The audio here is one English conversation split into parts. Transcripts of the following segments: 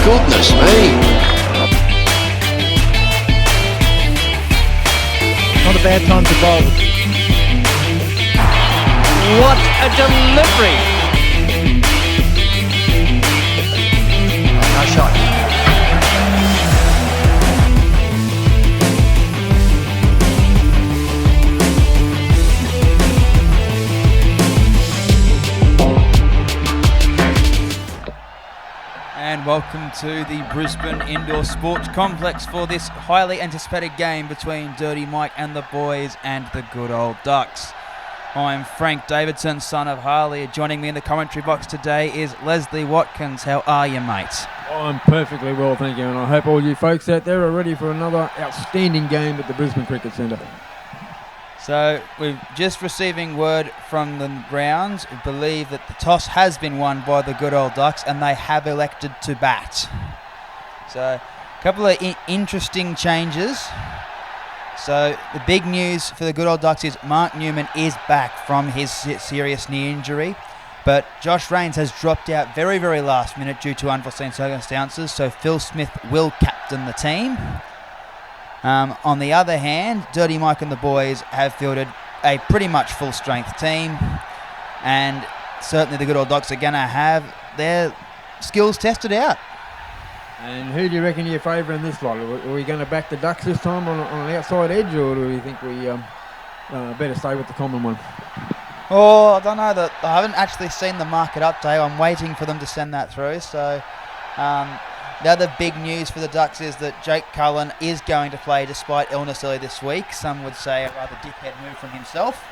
Goodness me. Not a bad time to bowl. What a delivery! No shot. And welcome to the Brisbane Indoor Sports Complex for this highly anticipated game between Dirty Mike and the boys and the good old Ducks. I'm Frank Davidson, son of Harley. Joining me in the commentary box today is Leslie Watkins. How are you, mate? I'm perfectly well, thank you, and I hope all you folks out there are ready for another outstanding game at the Brisbane Cricket Centre. So we're just receiving word from the grounds. We believe that the toss has been won by the good old Ducks and they have elected to bat. So a couple of interesting changes. So the big news for the good old Ducks is Mark Newman is back from his serious knee injury. But Josh Rains has dropped out very, very last minute due to unforeseen circumstances. So Phil Smith will captain the team. On the other hand, Dirty Mike and the boys have fielded a pretty much full-strength team, and certainly the good old Ducks are going to have their skills tested out. And who do you reckon you're favouring this lot? Are we going to back the Ducks this time on an outside edge, or do we think we better stay with the common one? Oh, I don't know. I haven't actually seen the market update. I'm waiting for them to send that through. So the other big news for the Ducks is that Jake Cullen is going to play despite illness early this week. Some would say a rather dickhead move from himself.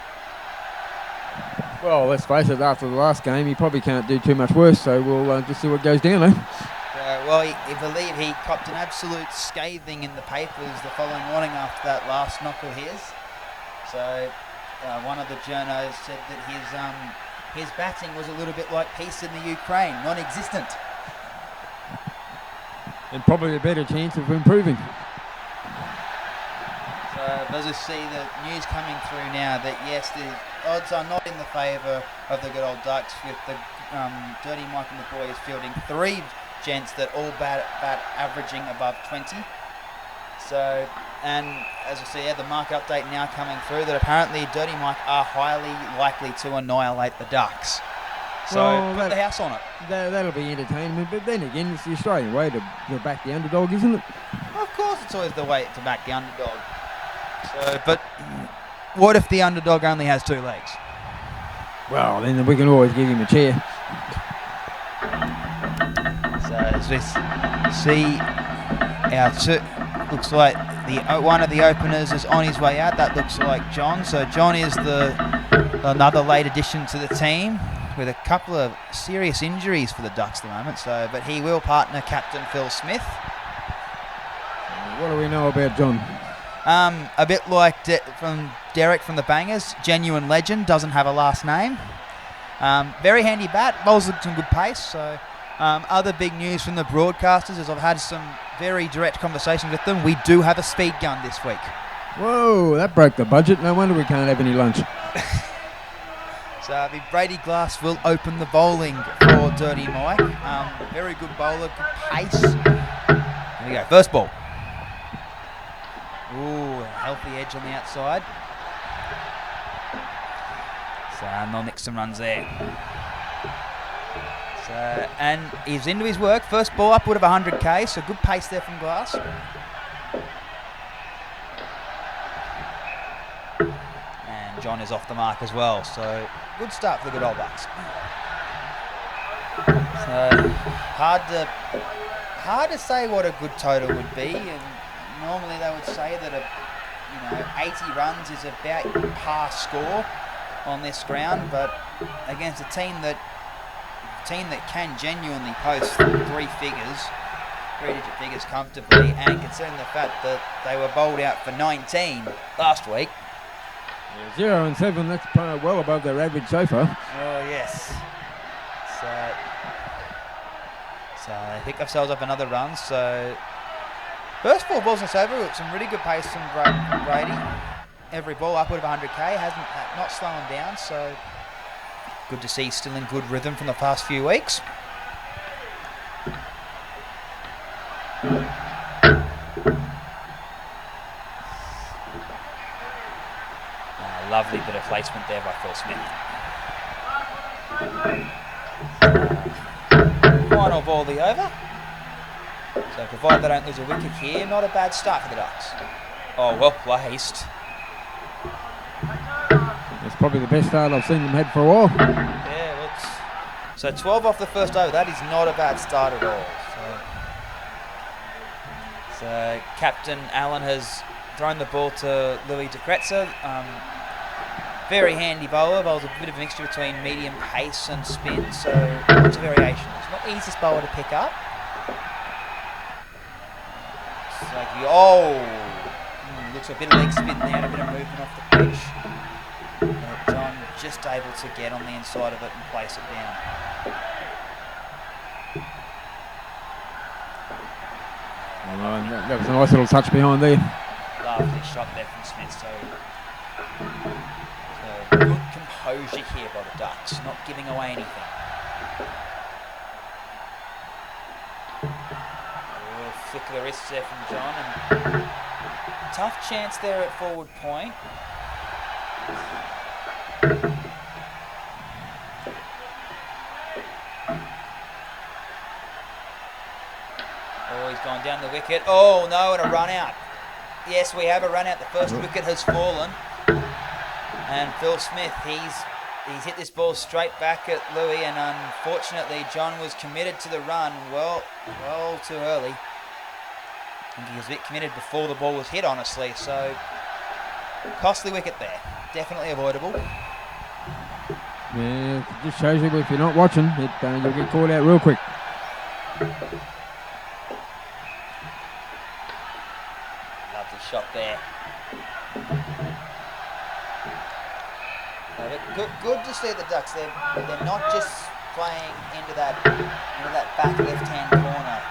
Well, let's face it, after the last game, he probably can't do too much worse, so we'll just see what goes down, eh? Well, I believe he copped an absolute scathing in the papers the following morning after that last knock of his. So one of the journos said that his batting was a little bit like peace in the Ukraine, non-existent. And probably a better chance of improving. So as we see the news coming through now that yes, the odds are not in the favour of the good old Ducks, with the Dirty Mike and the boys fielding three gents that all bat averaging above 20. So, and as we see, the market update now coming through that apparently Dirty Mike are highly likely to annihilate the Ducks. So put the house on it. That'll be entertainment, but then again, it's the Australian way to back the underdog, isn't it? Of course, it's always the way to back the underdog. So, but what if the underdog only has two legs? Well, then we can always give him a chair. So as we see, looks like one of the openers is on his way out. That looks like John. So John is another late addition to the team, with a couple of serious injuries for the Ducks at the moment. So, but he will partner Captain Phil Smith. What do we know about John? A bit like from Derek from the Bangers, genuine legend, doesn't have a last name. Very handy bat, bowls with some good pace. So, other big news from the broadcasters is I've had some very direct conversations with them. We do have a speed gun this week. Whoa, that broke the budget. No wonder we can't have any lunch. So Brady Glass will open the bowling for Dirty Mike. Very good bowler, good pace. There we go, first ball. Ooh, a healthy edge on the outside. So Noel Nixon runs there. So, and he's into his work. First ball upward of 100k, so good pace there from Glass. And John is off the mark as well, so good start for the good old Bucks. So hard to say what a good total would be, and normally they would say that 80 runs is about your par score on this ground, but against a team that can genuinely post three-digit figures comfortably, and considering the fact that they were bowled out for 19 last week. 0 and 7, that's well above their average so far. Oh, yes. So they pick themselves up another run. So first 4 balls in over with some really good pace from Brady. Every ball upward of 100k, not slowing down. So good to see, still in good rhythm from the past few weeks. Lovely bit of placement there by Phil Smith. Final ball of the over. So provided they don't lose a wicket here, not a bad start for the Ducks. Oh, well placed. It's probably the best start I've seen them had for a while. Yeah, looks. So 12 off the first over. That is not a bad start at all. So Captain Allen has thrown the ball to Louis de Kretser. Very handy bowler. Bowls a bit of a mixture between medium pace and spin. So lots of variation. It's not the easiest bowler to pick up. Looks like a bit of leg spin there and a bit of movement off the pitch. John just able to get on the inside of it and place it down. That was a nice little touch behind there. Lovely shot there from Smith. So good composure here by the Ducks, not giving away anything. Flick of the wrists there from John, and tough chance there at forward point. Oh, he's gone down the wicket. Oh no, and a run out. Yes, we have a run out. The first wicket has fallen, and Phil Smith, he's hit this ball straight back at Louis, and unfortunately John was committed to the run well too early. I think he was a bit committed before the ball was hit, honestly, so costly wicket there. Definitely avoidable. Yeah, it just shows you if you're not watching, you'll get caught out real quick. Lovely shot there. Good to see the Ducks. They're not just playing into that back left-hand corner.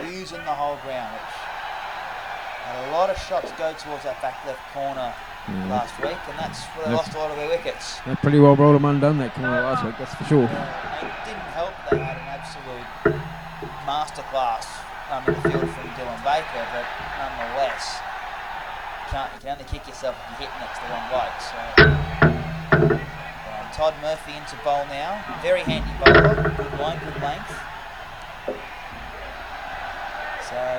They're using the whole ground, which had a lot of shots go towards that back left corner last week, and that's where they lost a lot of their wickets. They pretty well rolled them undone that corner last week, that's for sure. It didn't help. They had an absolute masterclass in the field from Dylan Baker, but nonetheless, you can only kick yourself if you hit next to the wrong bloke. So Todd Murphy into bowl now. Very handy bowler. Good line, good length.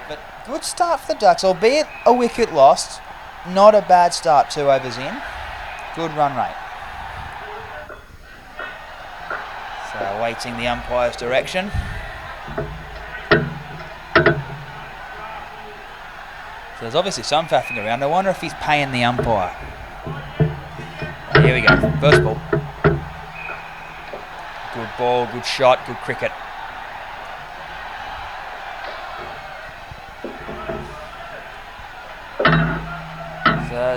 But good start for the Ducks, albeit a wicket lost. Not a bad start, 2 overs in. Good run rate. So awaiting the umpire's direction. So there's obviously some faffing around. I wonder if he's paying the umpire. Oh, here we go, first ball. Good ball, good shot, good cricket.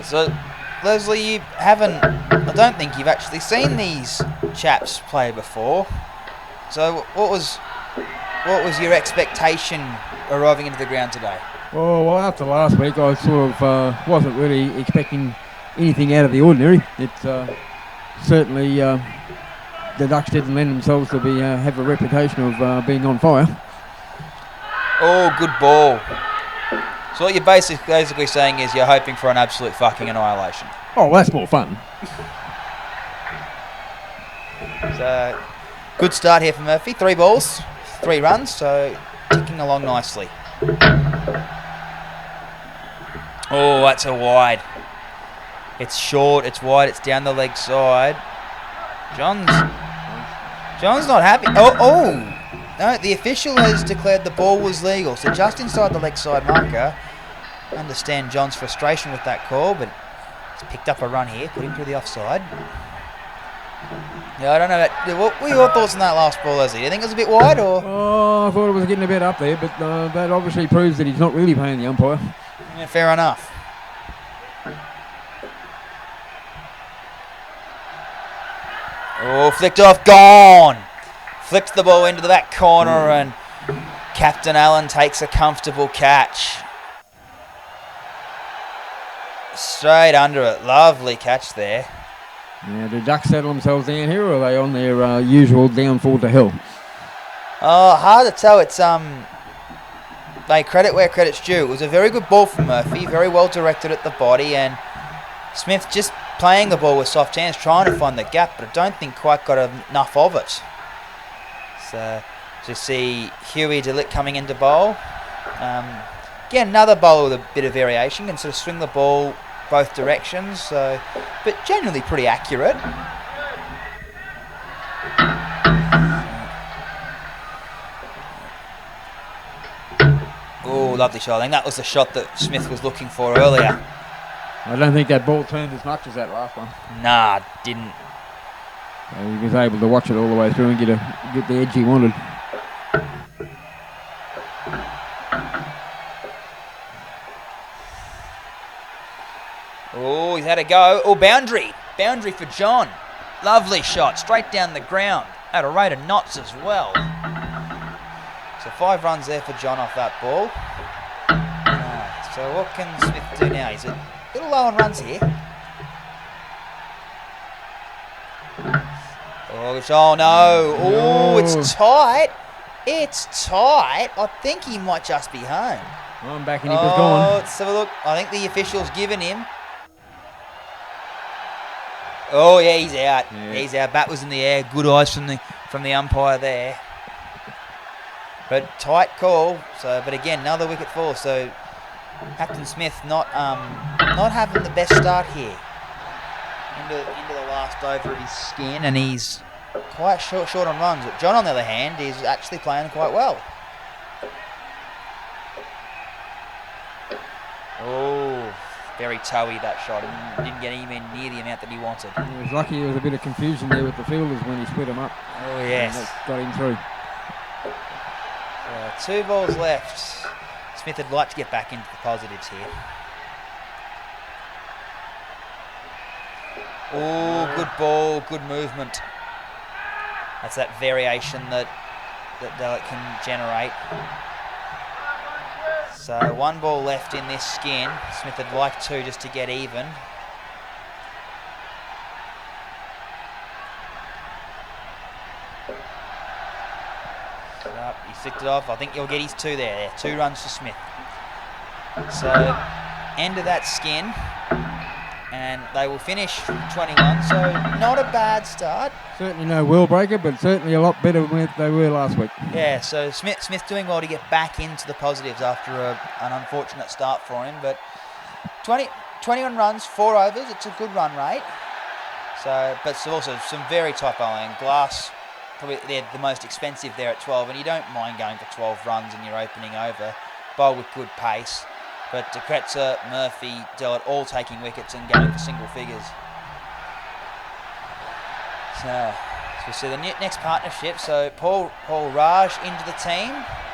So Leslie, I don't think you've actually seen these chaps play before. So what was your expectation arriving into the ground today? Well, after last week, I sort of wasn't really expecting anything out of the ordinary. It's certainly the Ducks didn't lend themselves to have a reputation of being on fire. Oh, good ball. So what you're basically saying is you're hoping for an absolute fucking annihilation. Oh, that's more fun. So, good start here for Murphy. 3 balls, 3 runs, so ticking along nicely. Oh, that's a wide. It's short, it's wide, it's down the leg side. John's not happy. Oh! No, the official has declared the ball was legal, so just inside the leg side marker. I understand John's frustration with that call, but he's picked up a run here, put him through the offside. Yeah, I don't know. What were your thoughts on that last ball, Leslie? Do you think it was a bit wide, or? Oh, I thought it was getting a bit up there, but that obviously proves that he's not really paying the umpire. Yeah, fair enough. Oh, flicked off, gone! Flicked the ball into the back corner, and Captain Allen takes a comfortable catch. Straight under it. Lovely catch there. Yeah, do Ducks settle themselves down here, or are they on their usual downfall to hell? Oh, hard to tell. It's they credit where credit's due. It was a very good ball from Murphy, very well directed at the body, and Smith just playing the ball with soft hands, trying to find the gap, but I don't think quite got enough of it. So to see Huey DeLitt coming into bowl. Again, another bowler with a bit of variation, can sort of swing the ball both directions, so, but generally pretty accurate. Oh, lovely shot. I think that was the shot that Smith was looking for earlier. I don't think that ball turned as much as that last one. Nah, didn't. So he was able to watch it all the way through and get the edge he wanted. Oh, he's had a go. Oh, boundary. Boundary for John. Lovely shot. Straight down the ground. At a rate of knots as well. So 5 runs there for John off that ball. So what can Smith do now? He's a little low on runs here. Oh no. Oh, it's tight. It's tight. I think he might just be home. I'm back and he was gone. Let's have a look. I think the official's given him. Oh yeah, he's out. Yeah. He's out. Bat was in the air. Good eyes from the umpire there. But tight call. So, but again, another wicket fall. So Captain Smith not having the best start here. Into the last over of his skin, and he's quite short on runs. But John, on the other hand, is actually playing quite well. Oh, very toey that shot. Didn't get even near the amount that he wanted. He was lucky there was a bit of confusion there with the fielders when he split them up. Oh yes. And that got him through. 2 balls left. Smith would like to get back into the positives here. Oh, good ball, good movement. That's that variation that it can generate. So 1 ball left in this skin. Smith would like 2 just to get even. He flicked it off. I think he'll get his 2 there. 2 runs for Smith. So end of that skin. And they will finish 21, so not a bad start. Certainly no wheel breaker, but certainly a lot better than they were last week. Yeah, so Smith doing well to get back into the positives after an unfortunate start for him. But 21 runs, 4 overs, it's a good run rate. So, but also some very tight bowling. Glass, probably they're the most expensive there at 12, and you don't mind going for 12 runs in your opening over. Bowl with good pace. But De Kretzer, Murphy, DeLitt all taking wickets and going for single figures. So we see the next partnership. So Paul Raj into the team.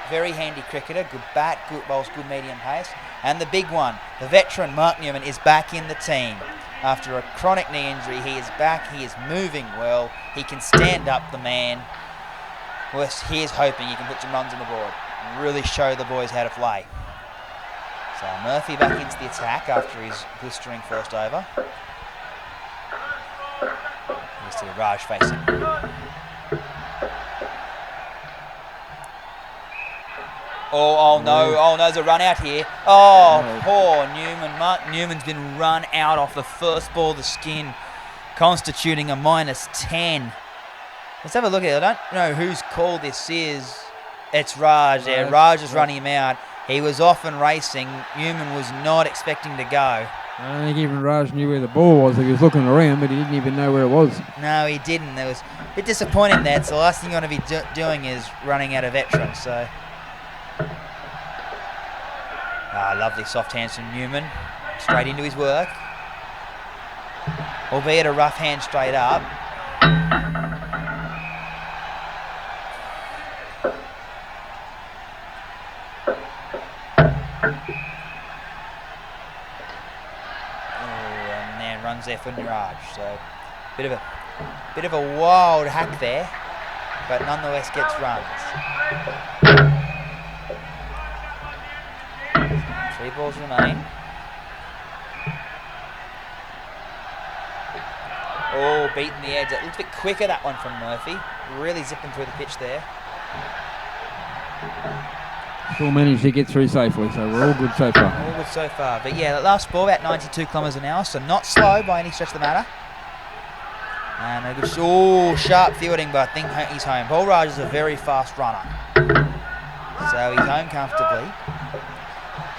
Very handy cricketer. Good bat, good bowls, good medium pace. And the big one, the veteran Mark Newman is back in the team. After a chronic knee injury, he is back. He is moving well. He can stand up, the man. Well, he is hoping he can put some runs on the board and really show the boys how to play. So Murphy back into the attack after his blistering first over. You see Raj facing. Oh no, there's a run out here. Oh, poor Newman. Mark Newman's been run out off the first ball of the skin, constituting a -10. Let's have a look at it. I don't know whose call this is. It's Raj. Yeah, Raj is running him out. He was off and racing. Newman was not expecting to go. I don't think even Raj knew where the ball was. He was looking around, but he didn't even know where it was. No, he didn't. It was a bit disappointing there. It's the last thing you want to be doing is running out of veterans. So, lovely soft hands from Newman. Straight into his work. Albeit a rough hand straight up. There for Niraj, so bit of a wild hack there, but nonetheless gets runs. 3 balls remain. Oh, beating the edge. It looks a bit quicker, that one from Murphy. Really zipping through the pitch there. Still managed to get through safely, so we're all good so far. All good so far. But yeah, the last ball about 92 kilometres an hour, so not slow by any stretch of the matter. And a good, sharp fielding, but I think he's home. Paul Raj is a very fast runner. So he's home comfortably.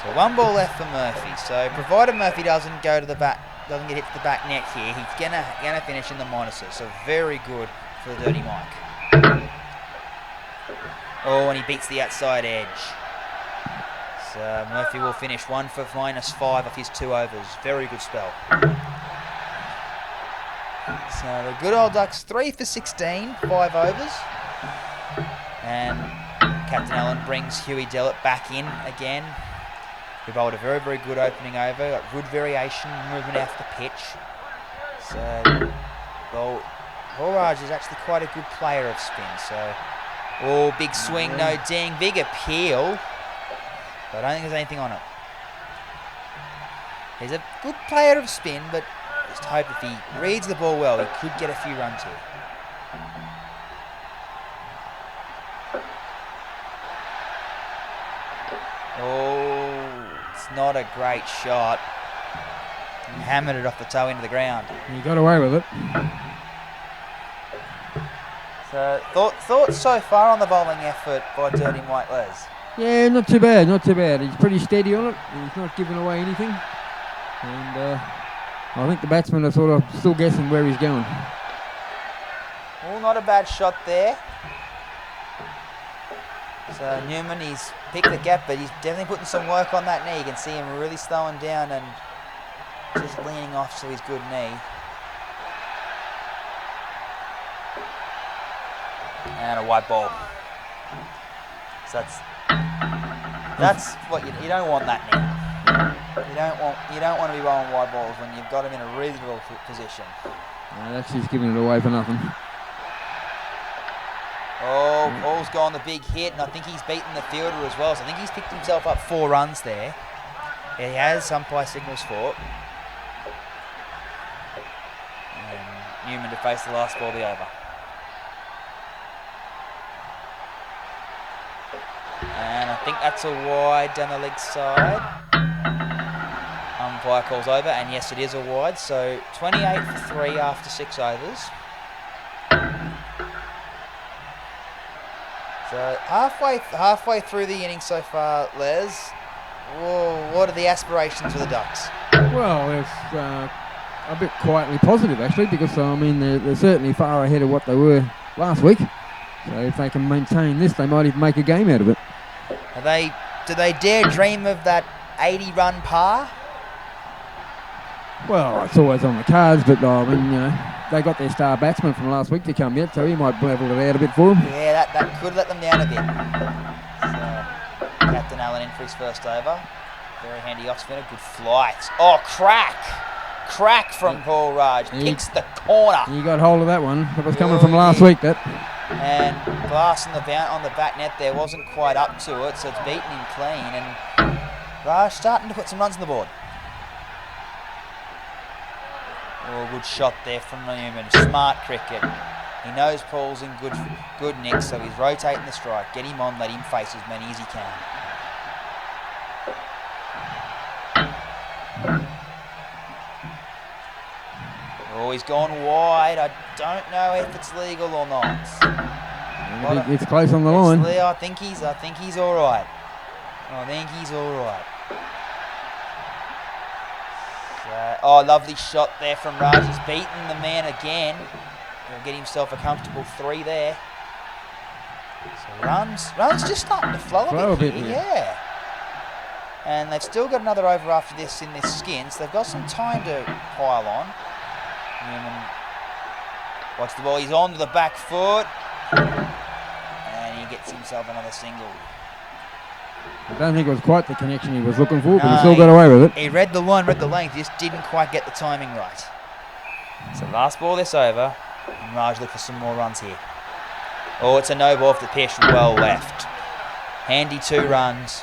So one ball left for Murphy. So provided Murphy doesn't go to the back, doesn't get hit to the back net here, he's gonna finish in the minuses. So very good for the Dirty Mike. Oh, and he beats the outside edge. So Murphy will finish 1 for -5 of his 2 overs. Very good spell. So the good old Ducks 3 for 16, 5 overs. And Captain Allen brings Huey Dellett back in again. He bowled a very, very good opening over. Got good variation, movement off the pitch. So, well, Horaj is actually quite a good player of spin. So, big swing, no ding. Big appeal. But I don't think there's anything on it. He's a good player of spin, but just hope if he reads the ball well, he could get a few runs here. It's not a great shot. He hammered it off the toe into the ground. He got away with it. So thoughts so far on the bowling effort by Dirty White Les? Yeah, not too bad, not too bad. He's pretty steady on it. He's not giving away anything. And I think the batsmen are sort of still guessing where he's going. Well, not a bad shot there. So Newman, he's picked the gap, but he's definitely putting some work on that knee. You can see him really slowing down and just leaning off to his good knee. And a wide ball. So that's what you don't want that knee. You don't want to be bowling wide balls when you've got him in a reasonable position. No, that's just giving it away for nothing. Oh, Paul's gone the big hit, and I think he's beaten the fielder as well. So I think he's picked himself up 4 runs there. Yeah, he has umpire signals for. And Newman to face the last ball be over. And I think that's a wide down the leg side. Umpire calls over, and yes, it is a wide. So 28 for 3 after 6 overs. So halfway through the inning so far, Les. What are the aspirations for the Ducks? Well, it's a bit quietly positive actually, because I mean they're certainly far ahead of what they were last week. So if they can maintain this, they might even make a game out of it. Do they dare dream of that 80-run par? Well, it's always on the cards, but I mean, they got their star batsman from last week to come yet, so he might level it out a bit for them. Yeah, that could let them down a bit. So, Captain Allen in for his first over. Very handy off spinner, good flight. Oh, crack from Paul Raj. Kicks the corner. He got hold of that one. That was coming from last week, that. And Glass on the back net there wasn't quite up to it, so it's beaten him clean. And Raj starting to put some runs on the board. Oh, good shot there from Newman. Smart cricket. He knows Paul's in good nick, so he's rotating the strike. Get him on, let him face as many as he can. Oh, he's gone wide. I don't know if it's legal or not. It's close on the line. I think he's all right. I think he's all right. Lovely shot there from Raj. He's beaten the man again. He'll get himself a comfortable 3 there. So runs just starting to flow a bit here. Yeah. And they've still got another over after this in this skin, so they've got some time to pile on. Newman, watch the ball. He's on to the back foot. And he gets himself another single. I don't think it was quite the connection he was looking for, but he still got away with it. He read the line, read the length, just didn't quite get the timing right. So last ball this over, and Raj look for some more runs here. Oh, it's a no ball off the pitch, well left. Handy 2 runs.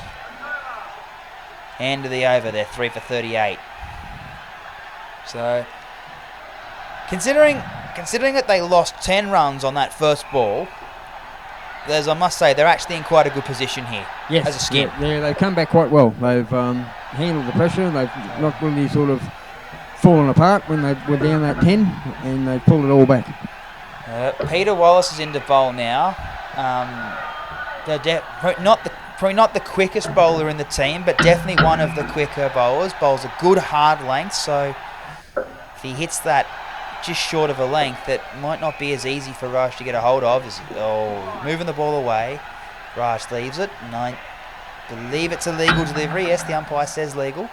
End of the over there, 3 for 38. So, considering that they lost 10 runs on that first ball, I must say they're actually in quite a good position here. Yes, as a skin. Yeah, they've come back quite well. They've handled the pressure. They've not really sort of fallen apart when they were down that 10, and they pulled it all back. Peter Wallace is into bowl now. Probably not the quickest bowler in the team, but definitely one of the quicker bowlers. Bowls a good hard length, so if he hits that just short of a length, it might not be as easy for Raj to get a hold of. Moving the ball away. Raj leaves it, and I believe it's a legal delivery. Yes, the umpire says legal.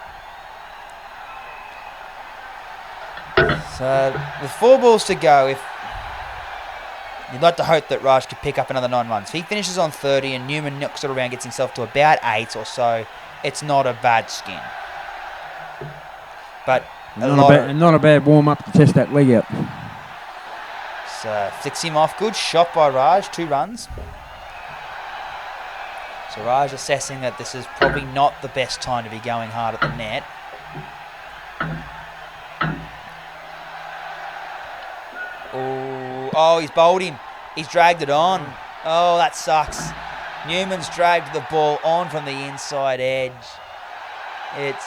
So with 4 balls to go, if you'd like to hope that Raj could pick up another 9 runs. If he finishes on 30 and Newman knocks it around, gets himself to about 8 or so, it's not a bad skin. But not a bad warm-up to test that leg out. So flicks him off. Good shot by Raj, 2 runs. So Raj assessing that this is probably not the best time to be going hard at the net. Oh, he's bowled him. He's dragged it on. Oh, that sucks. Newman's dragged the ball on from the inside edge. It's,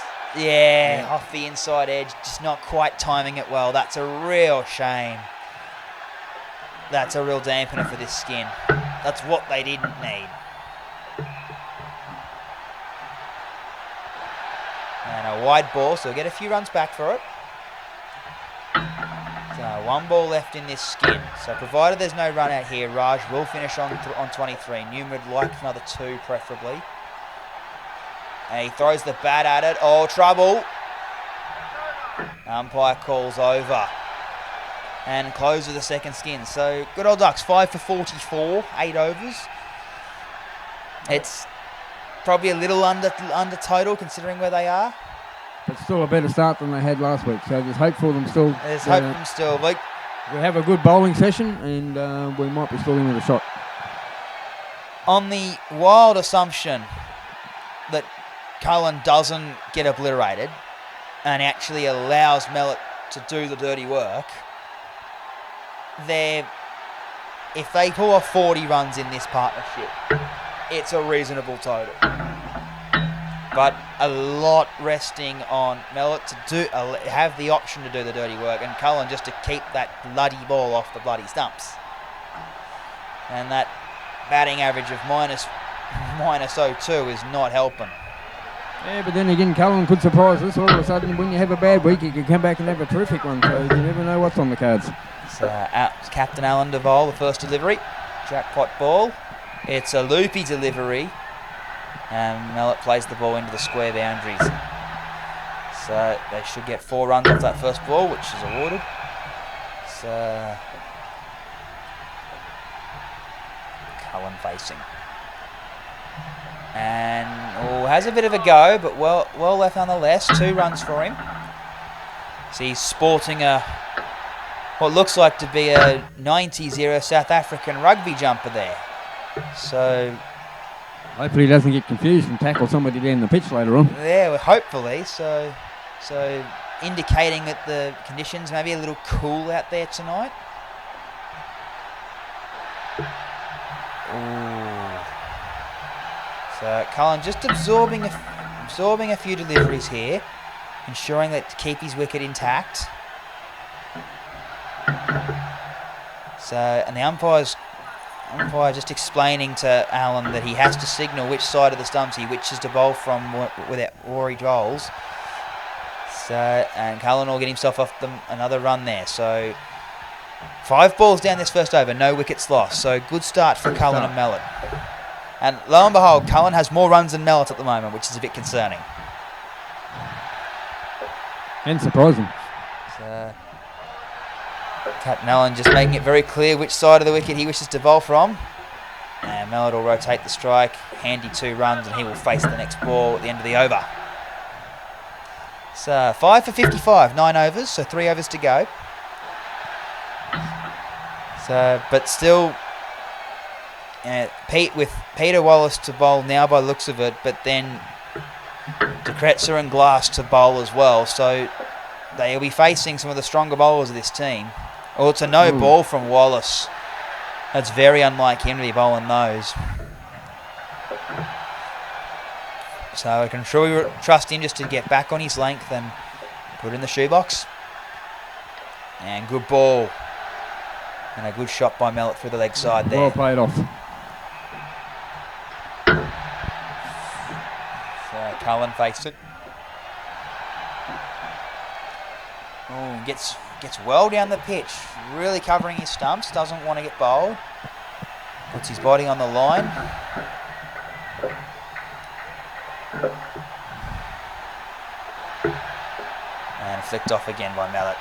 off the inside edge. Just not quite timing it well. That's a real shame. That's a real dampener for this skin. That's what they didn't need. And a wide ball, so we'll get a few runs back for it. So 1 ball left in this skin. So provided there's no run out here, Raj will finish on 23. Newman would like another 2 preferably. And he throws the bat at it. Oh, trouble. Umpire calls over. And closes the second skin. So good old Ducks, 5 for 44, 8 overs. It's probably a little under total considering where they are. But still a better start than they had last week. So there's hope for them still. There's hope for them still. Like, we have a good bowling session, and we might be still in with a shot. On the wild assumption that Cullen doesn't get obliterated and actually allows Mellot to do the dirty work, if they pull off 40 runs in this partnership, it's a reasonable total. But a lot resting on Mellot to have the option to do the dirty work, and Cullen just to keep that bloody ball off the bloody stumps. And that batting average of minus 02 is not helping. Yeah, but then again, Cullen could surprise us. All of a sudden, when you have a bad week, you can come back and have a terrific one. So you never know what's on the cards. So Captain Alan Duvall, the first delivery. Jackpot ball. It's a loopy delivery. And Mellot plays the ball into the square boundaries. So they should get 4 runs off that first ball, which is awarded. So Cullen facing. And has a bit of a go, but well left nonetheless. 2 runs for him. So he's sporting what looks like to be a 90s era South African rugby jumper there. So hopefully he doesn't get confused and tackle somebody down the pitch later on. Yeah, well, hopefully. So indicating that the conditions may be a little cool out there tonight. Ooh. So Cullen just absorbing a few deliveries here, ensuring that to keep his wicket intact. So, and the umpire just explaining to Allen that he has to signal which side of the stumps he wishes to bowl from without Rory Droles. So, and Cullen will get himself off another run there. So 5 balls down this first over, no wickets lost. So good start for Cullen and Mellot. And lo and behold, Cullen has more runs than Mellot at the moment, which is a bit concerning. And surprising. So Captain Allen just making it very clear which side of the wicket he wishes to bowl from. And Mellot will rotate the strike, handy 2 runs, and he will face the next ball at the end of the over. So 5 for 55, 9 overs, so 3 overs to go. So, but still, with Peter Wallace to bowl now by the looks of it, but then De Kretser and Glass to bowl as well. So they'll be facing some of the stronger bowlers of this team. Oh, it's a no ball from Wallace. That's very unlike him to be bowling those. So I can truly trust him just to get back on his length and put it in the shoebox. And good ball. And a good shot by Mellett through the leg side there. Well played off. So Cullen faced it. Oh, gets well down the pitch. Really covering his stumps. Doesn't want to get bowled. Puts his body on the line. And flicked off again by Mellett.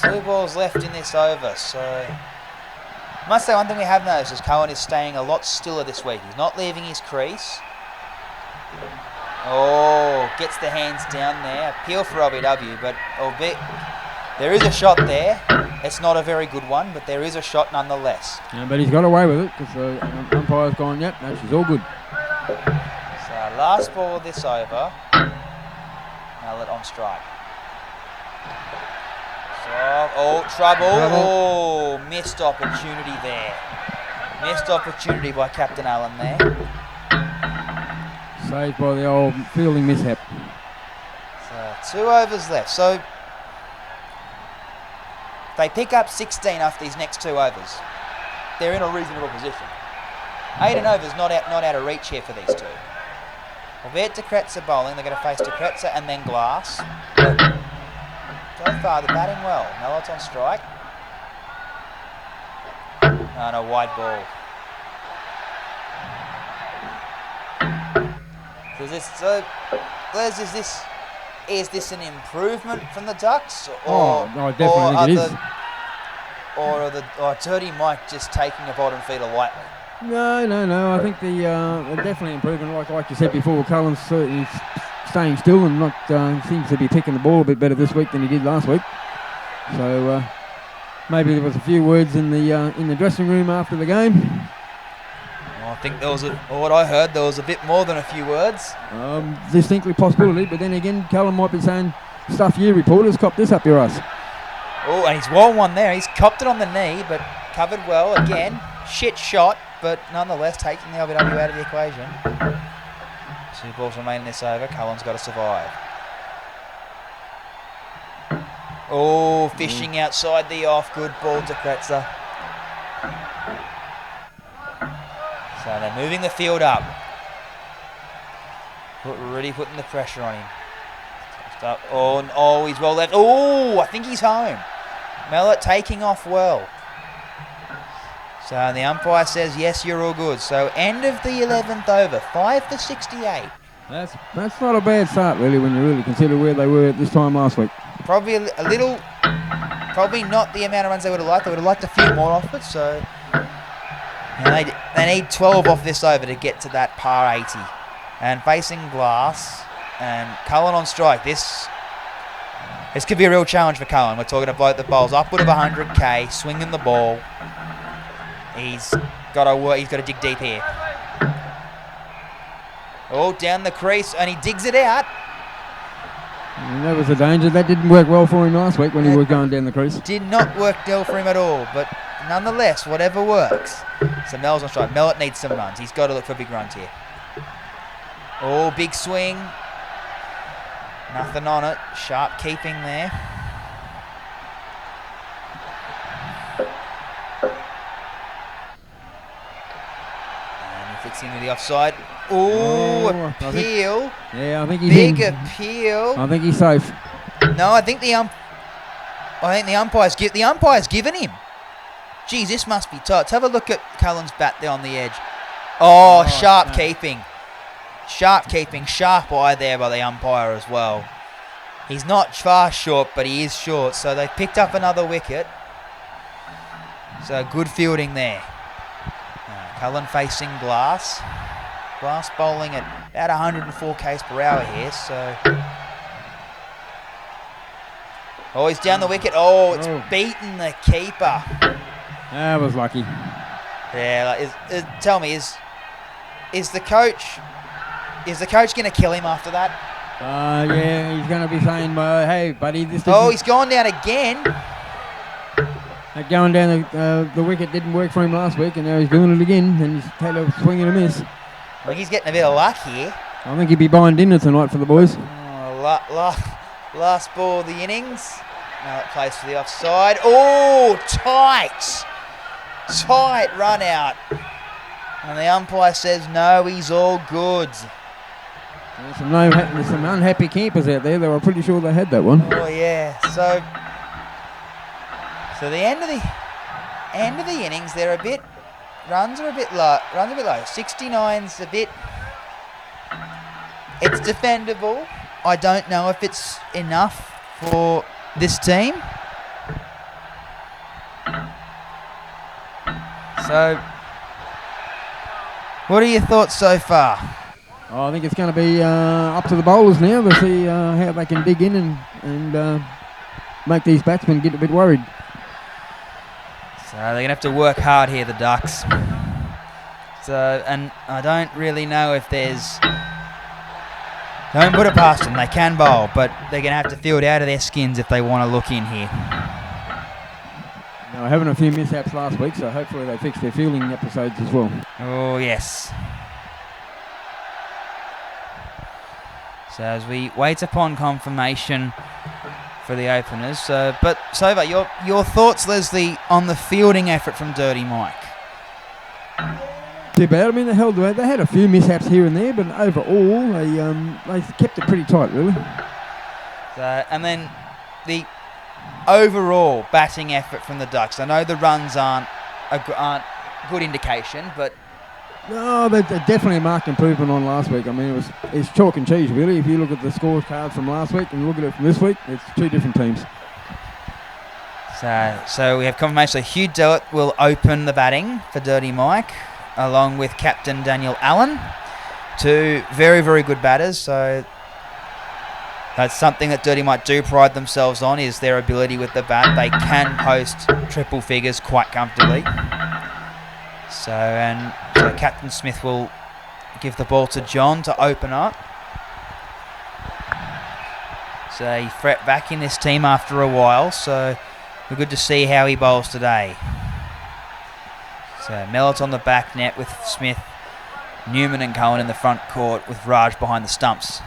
Two balls left in this over, so I must say one thing we have noticed is Cohen is staying a lot stiller this week. He's not leaving his crease. Oh, gets the hands down there. Appeal for LBW, but albeit there is a shot there. It's not a very good one, but there is a shot nonetheless. Yeah, but he's got away with it because the umpire's gone, yep, no, she's all good. So last ball of this over. Mellett on strike. Oh, trouble. Oh, missed opportunity there. Missed opportunity by Captain Allen there. Saved by the old fielding mishap. So 2 overs left. So they pick up 16 after these next 2 overs. They're in a reasonable position. 8 and overs not out of reach here for these two. Albeit De Kretzer bowling, they're going to face De Kretzer and then Glass. But so far, they're batting well. Mellett's on strike. And a wide ball. So Les, is this an improvement from the Ducks? Or, no, I definitely think it is. Or Dirty Mike just taking a bottom feeder lightly? No. I think they're definitely improving. Like you said before, Cullen's certainly staying still and not seems to be picking the ball a bit better this week than he did last week. So maybe there was a few words in the dressing room after the game. Well, I think what I heard, there was a bit more than a few words. Distinctly possibility, but then again, Cullen might be saying, stuff you reporters, cop this up your ass. Oh, and he's won one there. He's copped it on the knee, but covered well again. Shit shot, but nonetheless taking the LBW out of the equation. 2 balls remain in this over. Cullen's got to survive. Oh, fishing outside the off. Good ball to Kretzer. So they're moving the field up. Really putting the pressure on him. Oh, he's well left. Oh, I think he's home. Mellett taking off well. So the umpire says, yes, you're all good. So end of the 11th over, 5 for 68. That's not a bad start, really, when you really consider where they were at this time last week. Probably a little, probably not the amount of runs they would have liked. They would have liked a few more off it. So they need 12 off this over to get to that par 80. And facing Glass and Cullen on strike. This could be a real challenge for Cullen. We're talking about the bowls upward of 100k, swinging the ball. He's got to dig deep here. Oh, down the crease, and he digs it out. And that was a danger. That didn't work well for him last week when he was going down the crease. Did not work well for him at all, but nonetheless, whatever works. So Mel's on strike. Mellett needs some runs. He's got to look for big runs here. Oh, big swing. Nothing on it. Sharp keeping there. And he flicks into the offside. Oh, appeal. I think he's big in. Appeal. I think he's safe. No, I think the umpire's given him. Geez, this must be tight. Let's have a look at Cullen's bat there on the edge. Oh, sharp keeping. Sharp keeping. Sharp eye there by the umpire as well. He's not far short, but he is short. So they picked up another wicket. So good fielding there. Cullen facing Glass. Glass bowling at about 104 k's per hour here. So. Oh, he's down the wicket. Oh, it's beaten the keeper. That was lucky. Yeah, tell me, is the coach going to kill him after that? Yeah, he's going to be saying, hey, buddy, this. Oh, he's gone down again. Going down the wicket didn't work for him last week, and now he's doing it again, and he's had a swing and a miss. I think he's getting a bit of luck here. I think he'd be buying dinner tonight for the boys. Last ball of the innings. Now it plays for the offside. Oh, tight run out. And the umpire says no, he's all good. There's some unhappy campers out there. They were pretty sure they had that one. Oh yeah. So the end of the innings, they're a bit. Runs are a bit low. 69's a bit. It's defendable. I don't know if it's enough for this team. So, what are your thoughts so far? I think it's going to be up to the bowlers now to see how they can dig in and make these batsmen get a bit worried. So they're going to have to work hard here, the Ducks. So, and I don't really know if there's... Don't put it past them, they can bowl, but they're going to have to field out of their skins if they want to look in here. They were having a few mishaps last week, so hopefully they fix their fielding episodes as well. Oh, yes. So as we wait upon confirmation for the openers. But Sova, your thoughts, Leslie, on the fielding effort from Dirty Mike? Too bad. I mean, they had a few mishaps here and there, but overall they kept it pretty tight, really. And then the overall batting effort from the Ducks. I know the runs aren't a good indication, but no, they're definitely a marked improvement on last week. I mean, it's chalk and cheese, really. If you look at the scorecards from last week and look at it from this week, it's two different teams. So we have confirmation that Hugh Dillett will open the batting for Dirty Mike, along with Captain Daniel Allen. Two very, very good batters. So that's something that Dirty Mike do pride themselves on, is their ability with the bat. They can post triple figures quite comfortably. So Captain Smith will give the ball to John to open up. So he fret back in this team after a while, so we're good to see how he bowls today. So Mellett on the back net with Smith, Newman and Cohen in the front court with Raj behind the stumps.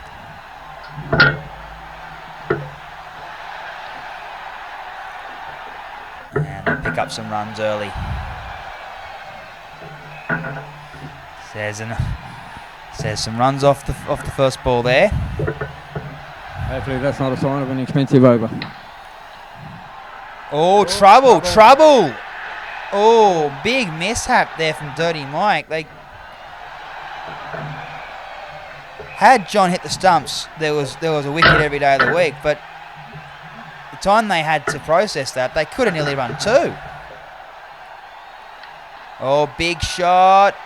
And they'll pick up some runs early. Says some runs off the first ball there. Hopefully that's not a sign of an expensive over. Oh, trouble! Oh, big mishap there from Dirty Mike. They had John hit the stumps, there was a wicket every day of the week, but the time they had to process that, they could have nearly run two. Oh, big shot.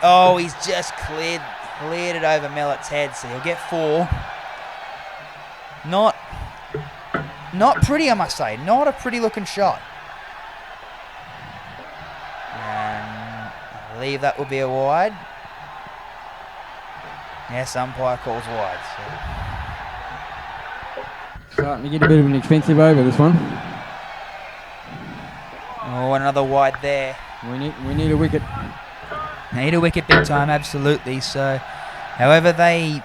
Oh, he's just cleared it over Mellett's head, so he'll get 4. Not pretty, I must say. Not a pretty looking shot. And I believe that will be a wide. Yes, umpire calls wide. So. Starting to get a bit of an expensive over, this one. Oh, another wide there. We need a wicket. Need a wicket big time, absolutely. So, however, a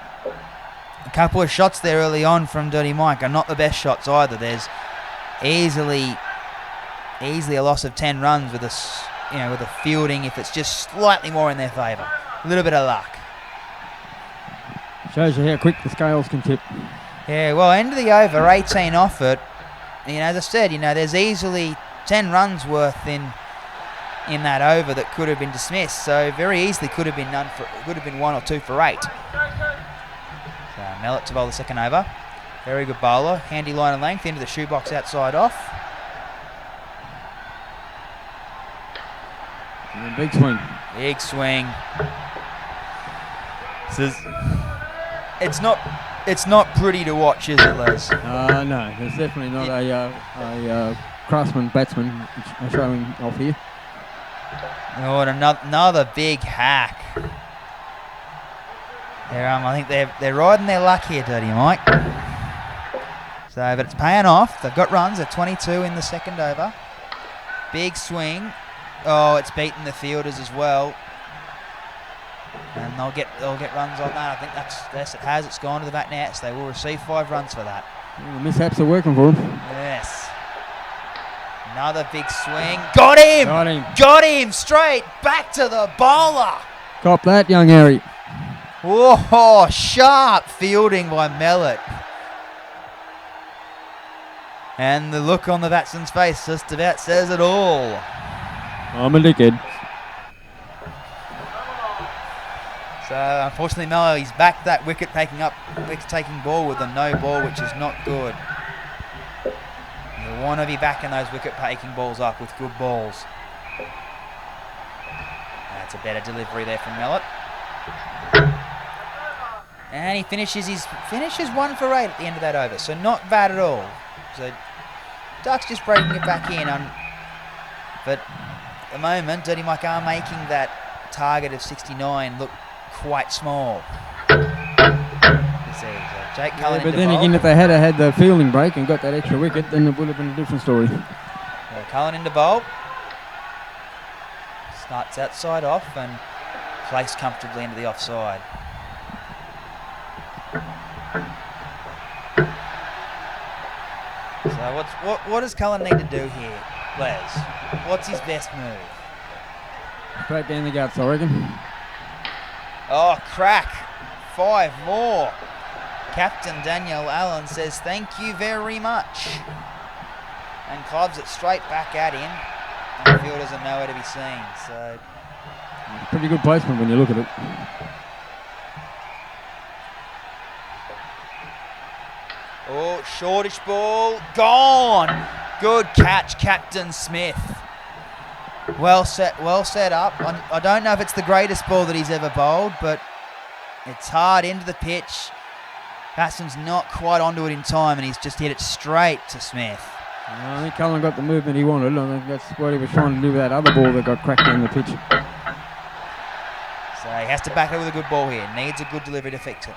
couple of shots there early on from Dirty Mike are not the best shots either. There's easily a loss of 10 runs with a fielding if it's just slightly more in their favour. A little bit of luck. Shows you how quick the scales can tip. Yeah, well, end of the over, 18 off it. As I said, there's easily 10 runs worth in that over that could have been dismissed. So very easily could have been 1 or 2 for 8. So Mellett to bowl the second over. Very good bowler. Handy line and length into the shoebox outside off. And big swing. Big swing. It's not pretty to watch, is it, Les? No, there's definitely not a craftsman batsman showing off here. Oh, and another big hack. I think they're riding their luck here, Dirty Mike. So, but it's paying off. They've got runs. They're 22 in the second over. Big swing. Oh, it's beaten the fielders as well. And they'll get runs on that. I think yes, it has. It's gone to the back net. So they will receive 5 runs for that. Well, the mishaps are working for him. Yes. Another big swing. Got him! Got him. Got him! Straight back to the bowler. Cop that, young Harry. Whoa, sharp fielding by Mellett. And the look on the batsman's face just about says it all. I'm a dickhead. So unfortunately, Mellett, he's back that wicket-taking ball with a no ball, which is not good. You want to be backing those wicket-taking balls up with good balls. That's a better delivery there from Mellett. And he finishes 1 for 8 at the end of that over, so not bad at all. So Ducks just breaking it back in, but at the moment, Dirty Mike are making that target of 69 look quite small. Jake Cullen But then again, if they had had the fielding break and got that extra wicket, then it would have been a different story. Cullen into bowl. Starts outside off and placed comfortably into the offside. So what does Cullen need to do here, Les? What's his best move? Straight down the guts, I reckon. Oh, crack. 5 more. Captain Daniel Allen says thank you very much. And clubs it straight back at him. And the fielders are nowhere to be seen. So Pretty good placement when you look at it. oh, shortish ball. Gone. Good catch, Captain Smith. Well set up. I don't know if it's the greatest ball that he's ever bowled, but it's hard into the pitch. Batsman's not quite onto it in time, and he's just hit it straight to Smith. I think Cullen got the movement he wanted. I think that's what he was trying to do with that other ball that got cracked down the pitch. So he has to back it with a good ball here. Needs a good delivery to fix it.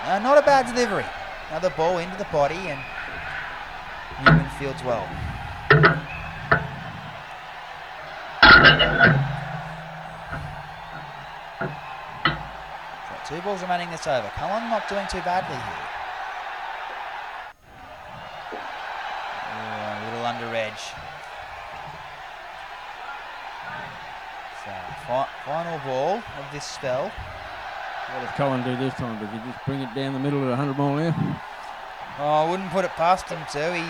Not a bad delivery. Another ball into the body, and Newman fields well. So 2 balls remaining this over. Cullen not doing too badly here. A little under edge. So final ball of this spell. What does Cullen do this time? Does he just bring it down the middle at 100 mile an hour? Oh, I wouldn't put it past him to. He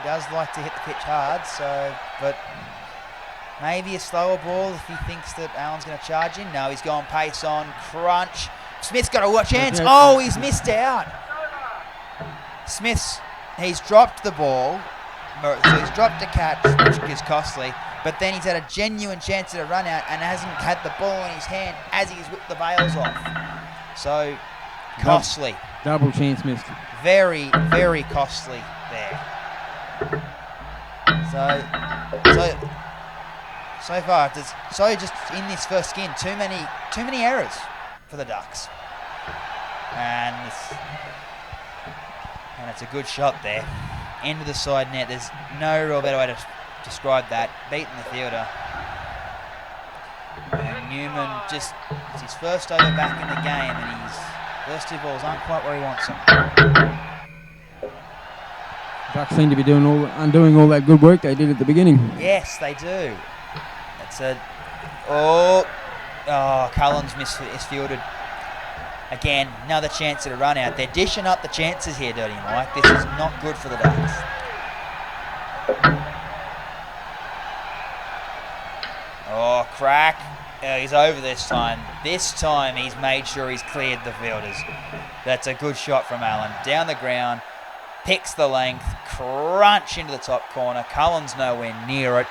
does like to hit the pitch hard, but maybe a slower ball if he thinks that Allen's going to charge in. No, he's going pace on, crunch. Smith's got a chance. Oh, he's missed out. He's dropped the ball. So he's dropped a catch, which is costly, but then he's had a genuine chance at a run out and hasn't had the ball in his hand as he's whipped the bails off. So, costly. Double chance missed. Very, very costly there. So far, just in this first skin, too many errors for the Ducks. And it's a good shot there. Into the side net. There's no real better way to describe that. Beating the fielder. And Newman it's his first over back in the game, and his first 2 balls aren't quite where he wants them. Ducks seem to be undoing all that good work they did at the beginning. Yes, they do. Cullen's misfielded. Again, another chance at a run out. They're dishing up the chances here, Dirty Mike. This is not good for the Ducks. Oh, crack. He's over this time. This time he's made sure he's cleared the fielders. That's a good shot from Allen. Down the ground, picks the length, crunch into the top corner. Cullen's nowhere near it.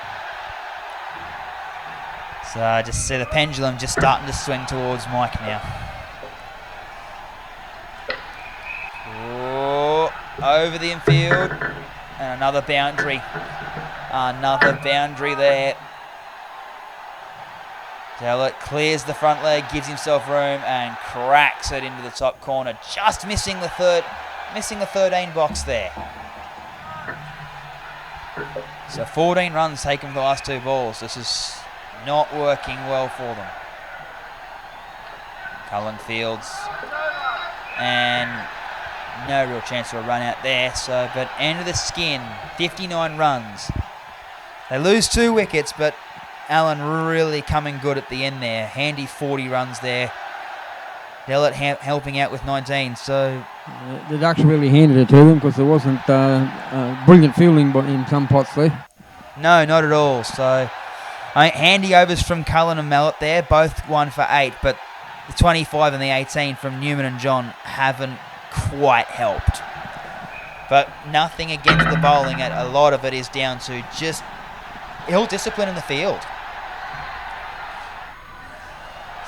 So I just see the pendulum just starting to swing towards Mike now. Over the infield, and another boundary there. Dellett clears the front leg, gives himself room, and cracks it into the top corner, just missing the 13 box there. So 14 runs taken from the last 2 balls. This is not working well for them. Cullen fields. And no real chance of a run out there. So, but end of the skin, 59 runs. They lose 2 wickets, but Allen really coming good at the end there. Handy 40 runs there. Dellett helping out with 19. So The Ducks really handed it to them because there wasn't brilliant fielding in some pots there. no, not at all. So handy overs from Cullen and Mallett there, both 1 for 8, but the 25 and the 18 from Newman and John haven't quite helped. But nothing against the bowling. A lot of it is down to just ill discipline in the field.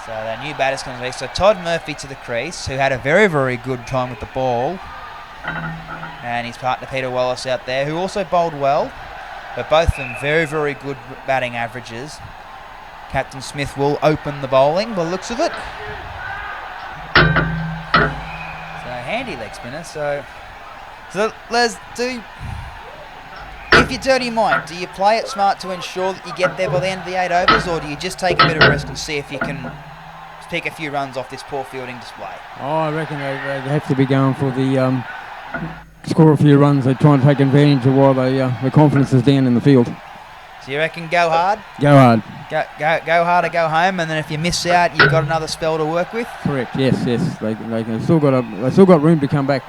So that new batter's coming to be. So Todd Murphy to the crease, who had a very, very good time with the ball. And his partner Peter Wallace out there, who also bowled well. But both of them very, very good batting averages. Captain Smith will open the bowling by the looks of it. So handy leg spinner. So Les, if you're Dirty Mike, do you play it smart to ensure that you get there by the end of the 8 overs, or do you just take a bit of risk and see if you can pick a few runs off this poor fielding display? Oh, I reckon they have to be going for the score a few runs. They try and take advantage of while the confidence is down in the field. So you reckon go hard? Go hard. Go hard or go home, and then if you miss out, you've got another spell to work with? Correct, yes. They still got room to come back.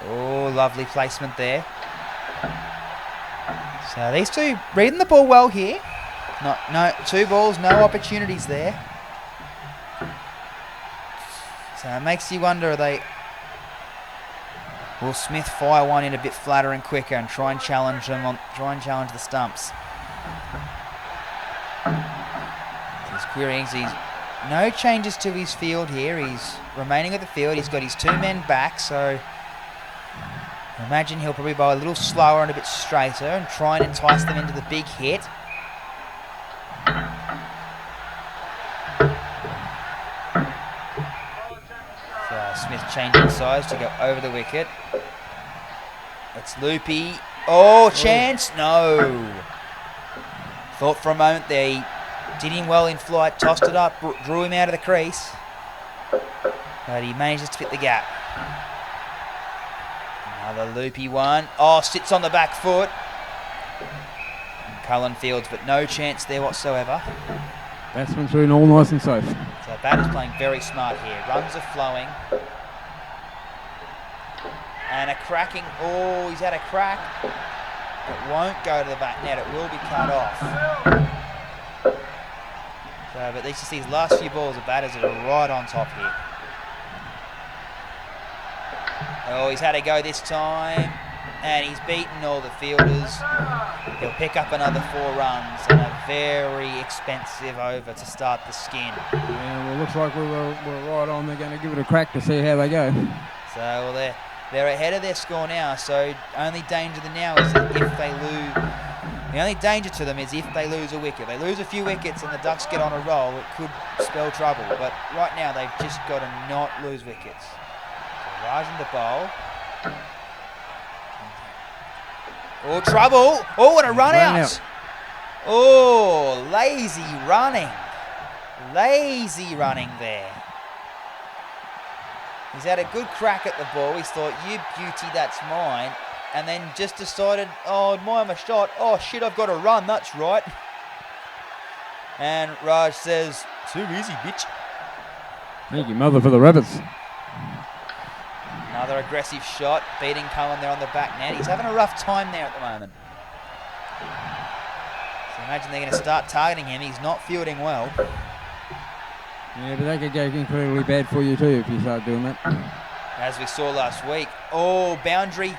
Oh, lovely placement there. So these two reading the ball well here. No, 2 balls, no opportunities there. So it makes you wonder, will Smith fire one in a bit flatter and quicker and try and challenge the stumps? He's querying. He's no changes to his field here. He's remaining at the field. He's got his 2 men back, so I imagine he'll probably bowl a little slower and a bit straighter and try and entice them into the big hit. So Smith changing size to go over the wicket. It's Loopy. Oh, chance? No. Thought for a moment there. He did him well in flight, tossed it up, drew him out of the crease. But he manages to fit the gap. Another loopy one. Oh, sits on the back foot. And Cullen fields, but no chance there whatsoever. Batsman through and all nice and safe. So batter's playing very smart here. Runs are flowing. And a cracking. Oh, he's had a crack. It won't go to the back net. It will be cut off. So, but these last few balls, the batters are right on top here. Oh, he's had a go this time, and he's beaten all the fielders. He'll pick up another 4 runs and a very expensive over to start the skin. Yeah, well, looks like we're right on. They're going to give it a crack to see how they go. So, well, they're ahead of their score now, so only danger to them now is that if they lose. The only danger to them is if they lose a wicket. They lose a few wickets and the Ducks get on a roll, it could spell trouble. But right now, they've just got to not lose wickets. Rajan to bowl. Oh, trouble. Oh, and a run out. Oh, lazy running. Lazy running there. He's had a good crack at the ball. He's thought, you beauty, that's mine. And then just decided, oh, admire my shot. Oh, shit, I've got to run. That's right. And Raj says, too easy, bitch. Thank you, mother, for the rabbits. Another aggressive shot, beating Cullen there on the back net. He's having a rough time there at the moment. So imagine they're going to start targeting him. He's not fielding well. Yeah, but that could go incredibly bad for you too if you start doing that. As we saw last week. Oh, boundary.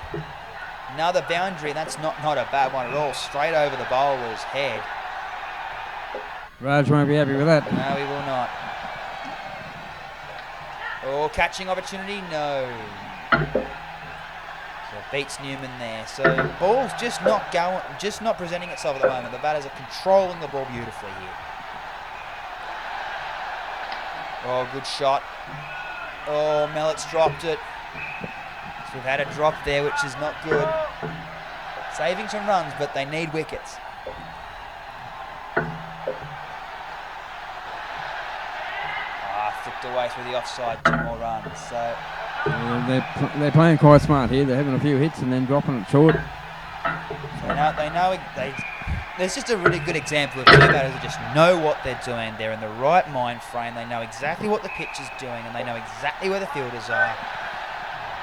Another boundary. That's not a bad one at all. Straight over the bowler's head. Raj won't be happy with that. No, he will not. Oh, catching opportunity. No. So beats Newman there. So ball's just not presenting itself at the moment. The batters are controlling the ball beautifully here. Oh, good shot. Oh, Mellett's dropped it. So we've had a drop there, which is not good. Saving some runs, but they need wickets. Flicked away through the offside, 2 more runs. So They're playing quite smart here. They're having a few hits and then dropping it short. There's just a really good example of two batters who just know what they're doing. They're in the right mind frame. They know exactly what the pitch is doing, and they know exactly where the fielders are.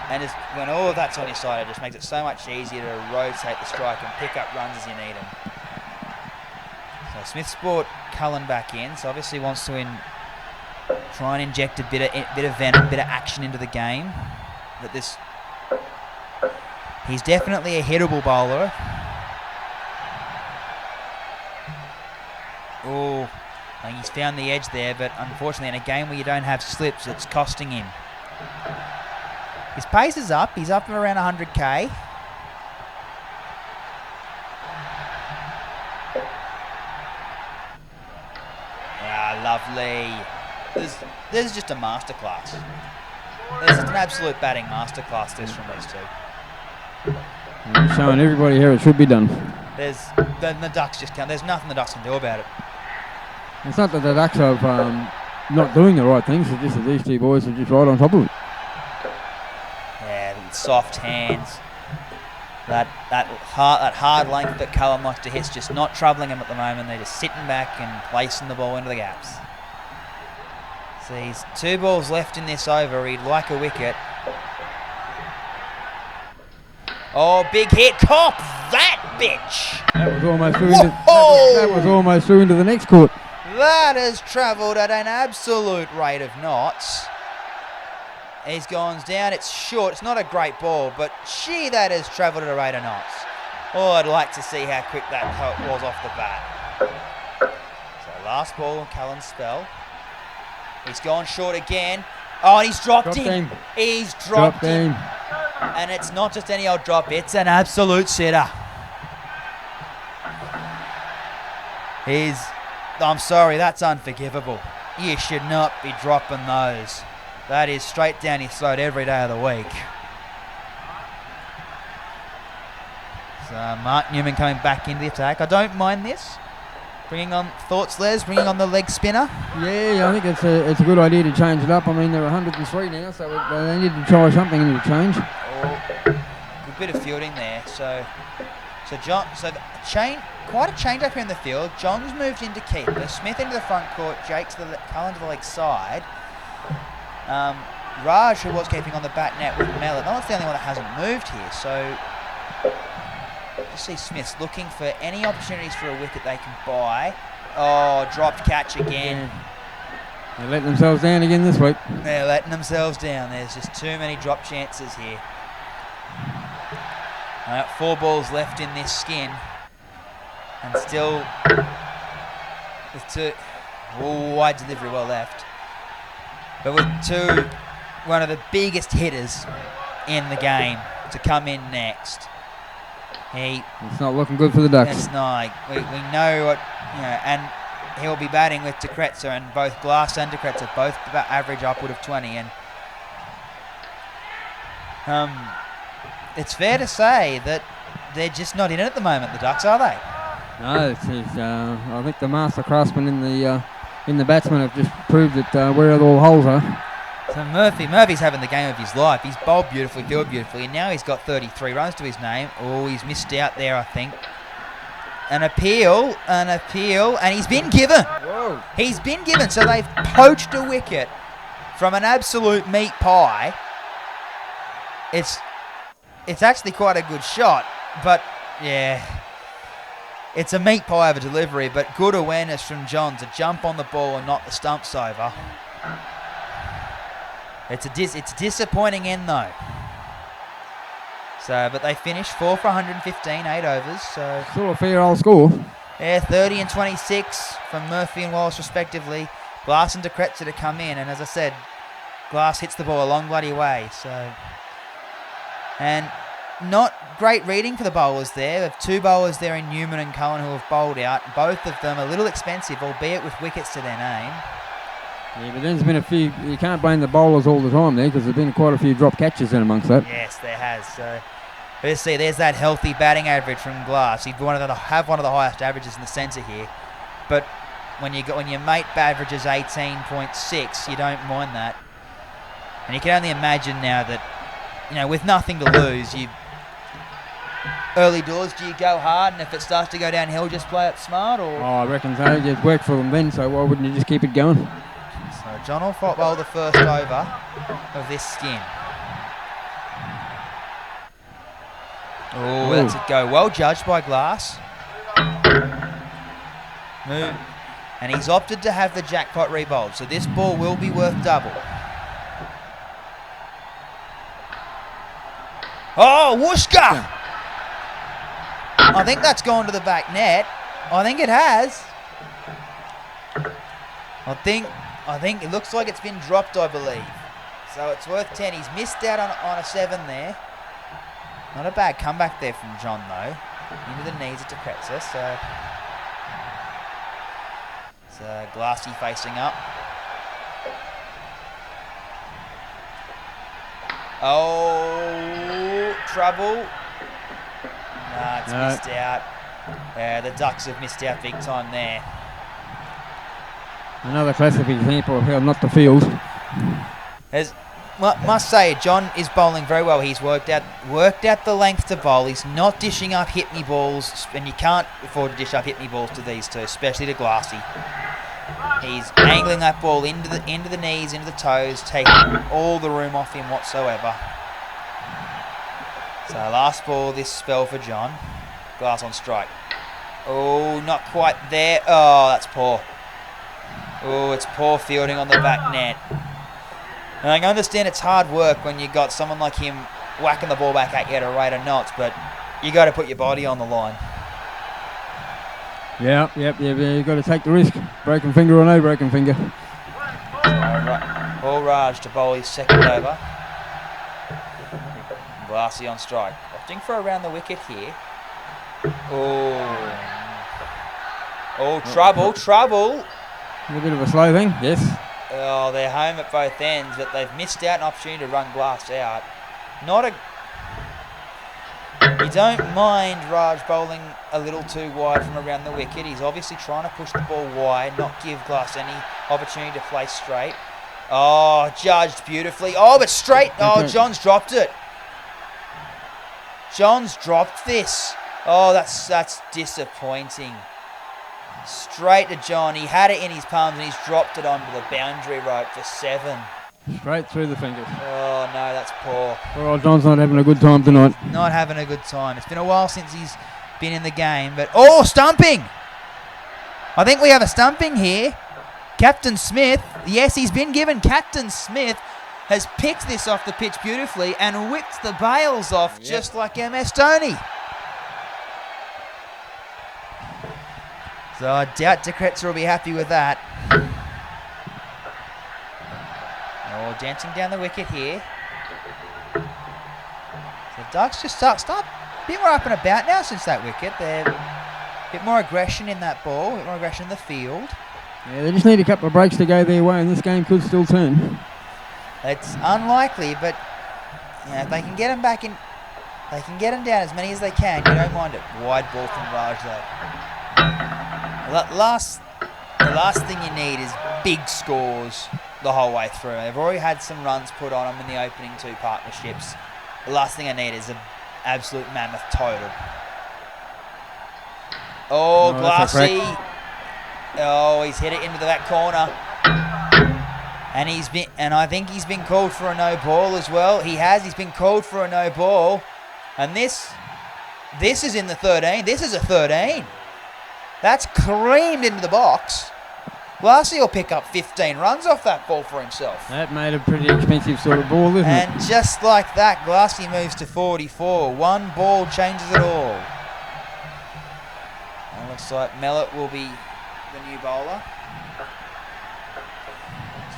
And when all of that's on your side, it just makes it so much easier to rotate the strike and pick up runs as you need them. So Smith's brought Cullen back in, so obviously wants to try and inject a bit of venom, a bit of action into the game. But he's definitely a hittable bowler. Oh, I think he's found the edge there, but unfortunately in a game where you don't have slips, it's costing him. His pace is up. He's up around 100k. Lovely. There's just a masterclass. There's just an absolute batting masterclass this from these two. And showing everybody here it should be done. The Ducks just can't. There's nothing the Ducks can do about it. It's not that the Ducks are not doing the right things. It's just that these two boys are just right on top of it. Yeah, soft hands. That hard length that Cullen likes to hit's just not troubling him at the moment. They're just sitting back and placing the ball into the gaps. So he's 2 balls left in this over. He'd like a wicket. Oh, big hit. Cop that bitch. That was almost through that was almost through into the next court. That has travelled at an absolute rate of knots. He's gone down. It's short. It's not a great ball, but gee, that has travelled at a rate of knots. Oh, I'd like to see how quick that was off the bat. So last ball, Cullen's spell. He's gone short again. Oh, and he's dropped him. He's dropped him. And it's not just any old drop. It's an absolute sitter. I'm sorry, that's unforgivable. You should not be dropping those. That is straight down his throat every day of the week. So Mark Newman coming back into the attack. I don't mind this. Bringing on thoughts, Les. Bringing on the leg spinner. Yeah, I think it's a good idea to change it up. I mean, they're 103 now, so they need to try something in the change. Oh, good bit of fielding there. So quite a change up here in the field. Johns moved into keeper. Smith into the front court. Jake to Cullen to the leg side. Raj, who was keeping on the bat net with Mellor. No one's the only one that hasn't moved here. So you see Smith's looking for any opportunities for a wicket they can buy. Oh, dropped catch again. They're letting themselves down again this week. They're letting themselves down. There's just too many drop chances here. 4 balls left in this skin. And still with 2 wide delivery well left. But with one of the biggest hitters in the game to come in next. It's not looking good for the Ducks. It's not. We know what, and he'll be batting with De Kretser, and both Glass and De Kretser both about average upward of 20. And it's fair to say that they're just not in it at the moment, the Ducks, are they? No, I think the master craftsmen in the batsmen have just proved that where all the holes are. So Murphy's having the game of his life. He's bowled beautifully, fielded beautifully, and now he's got 33 runs to his name. Oh, he's missed out there, I think. An appeal, and he's been given. Whoa. He's been given, so they've poached a wicket from an absolute meat pie. It's actually quite a good shot, but yeah. It's a meat pie of a delivery, but good awareness from John to jump on the ball and knock the stumps over. It's a disappointing end though. So, but they finished 4 for 115, 8 overs. So still a fair old score. Yeah, 30 and 26 from Murphy and Wallace respectively. Glass and De Kretser to come in, and as I said, Glass hits the ball a long bloody way. So, and not great reading for the bowlers there. They have 2 bowlers there in Newman and Cullen who have bowled out. Both of them a little expensive, albeit with wickets to their name. Yeah, but there's been a few. You can't blame the bowlers all the time there because there's been quite a few drop catches in amongst that. Yes, there has. So Let's see, there's that healthy batting average from Glass. He'd have one of the highest averages in the centre here. But when your mate averages 18.6, you don't mind that. And you can only imagine now that, with nothing to lose, early doors, do you go hard, and if it starts to go downhill, just play it smart? Or I reckon so. It worked for them then, so why wouldn't you just keep it going? So John will bowl the first over of this skin. Oh, lets it go. Well judged by Glass. Move. And he's opted to have the jackpot re-bowled, so this ball will be worth double. Oh, Wooshka! I think that's gone to the back net. I think it has. I think it looks like it's been dropped, I believe. So it's worth 10. He's missed out on a 7 there. Not a bad comeback there from John, though. Into the knees of De Kretser, so Glassy facing up. Oh, trouble. Nah, it's missed out. The Ducks have missed out big time there. Another classic example of how not to field. Must say, John is bowling very well. He's worked out the length to bowl. He's not dishing up hit-me balls, and you can't afford to dish up hit-me balls to these two, especially to Glassy. He's angling that ball into the knees, into the toes, taking all the room off him whatsoever. So last ball this spell for John. Glass on strike. Oh, not quite there. Oh, that's poor. Oh, it's poor fielding on the back net. And I understand it's hard work when you got someone like him whacking the ball back at you at a rate of knots, but you got to put your body on the line. Yep, you've got to take the risk. Broken finger or no broken finger. Paul Raj to bowl his second over. Glassy on strike. Opting for around the wicket here. Oh, trouble. A bit of a slow thing, yes. Oh, they're home at both ends, but they've missed out an opportunity to run Glass out. You don't mind Raj bowling a little too wide from around the wicket. He's obviously trying to push the ball wide, not give Glass any opportunity to play straight. Oh, judged beautifully. Oh, but straight. Oh, John's dropped it. John's dropped this. Oh, that's disappointing. Straight to John. He had it in his palms and he's dropped it onto the boundary rope for 7. Straight through the fingers. Oh, no, that's poor. Poor old John's not having a good time tonight. Not having a good time. It's been a while since he's been in the game, but... Oh, stumping! I think we have a stumping here. Captain Smith. Yes, he's been given. Captain Smith has picked this off the pitch beautifully and whipped the bails off just like MS Dhoni. So I doubt De Kretser will be happy with that. Oh, dancing down the wicket here. So Ducks just start a bit more up and about now since that wicket. They're a bit more aggression in that ball, a bit more aggression in the field. Yeah, they just need a couple of breaks to go their way and this game could still turn. It's unlikely, but if they can get them back in, they can get them down as many as they can. You don't mind it. Wide ball from Raj though. The last thing you need is big scores the whole way through. They've already had some runs put on them in the opening 2 partnerships. The last thing I need is an absolute mammoth total. Oh, Glassy. Oh, he's hit it into the back corner. And I think he's been called for a no ball as well. He's been called for a no ball. And this is in the 13. This is a 13. That's creamed into the box. Glassy will pick up 15 runs off that ball for himself. That made a pretty expensive sort of ball, isn't it? And just like that, Glassy moves to 44. One ball changes it all. And it looks like Mellett will be the new bowler.